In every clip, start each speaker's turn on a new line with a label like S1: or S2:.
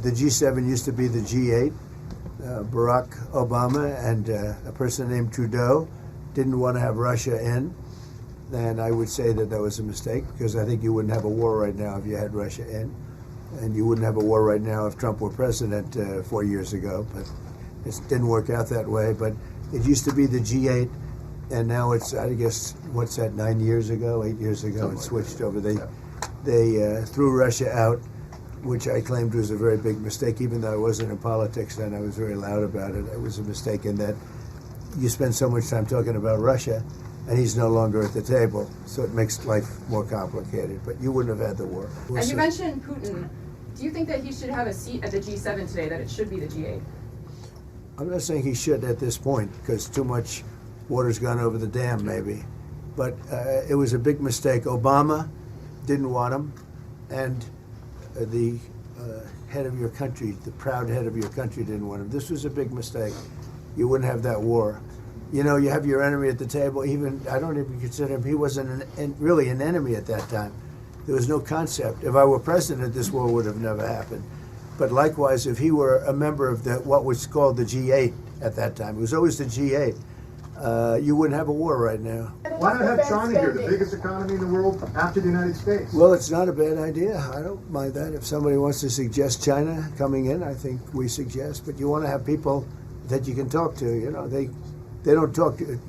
S1: The G7 used to be the G8. Barack Obama and a person named Trudeau didn't want to have Russia in. And I would say that that was a mistake, because I think you wouldn't have a war right now if you had Russia in. And you wouldn't have a war right now if Trump were president 4 years ago. But it didn't work out that way. But it used to be the G8, and now it's, I guess, what's that, 8 years ago, it switched over. They threw Russia out, which I claimed was a very big mistake. Even though I wasn't in politics then, I was very loud about it. It was a mistake in that you spend so much time talking about Russia, and he's no longer at the table, so it makes life more complicated. But you wouldn't have had the war.
S2: And you mentioned Putin. Do you think that he should have a seat at the G7 today, that it should be the G8?
S1: I'm not saying he should at this point, because too much water's gone over the dam, maybe. But it was a big mistake. Obama didn't want him, and the head of your country, the proud head of your country, didn't want him. This was a big mistake. You wouldn't have that war. You know, you have your enemy at the table. Even, I don't even consider him, he wasn't really an enemy at that time. There was no concept. If I were president, this war would have never happened. But likewise, if he were a member of what was called the G8 at that time, it was always the G8, you wouldn't have a war right now.
S3: Why not have China here, the biggest economy in the world after the United States?
S1: Well, it's not a bad idea. I don't mind that. If somebody wants to suggest China coming in, I think we suggest. But you want to have people that you can talk to. You know, they don't talk to.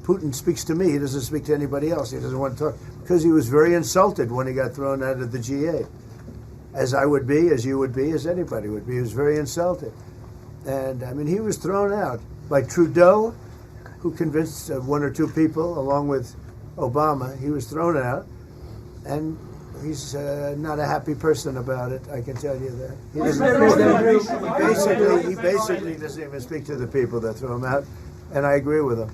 S1: Putin speaks to me. He doesn't speak to anybody else. He doesn't want to talk, because he was very insulted when he got thrown out of the G8. As I would be, as you would be, as anybody would be. He was very insulted. And, I mean, he was thrown out by Trudeau, who convinced one or two people, along with Obama. He was thrown out, and he's not a happy person about it, I can tell you that. He basically doesn't even speak to the people that threw him out, and I agree with him.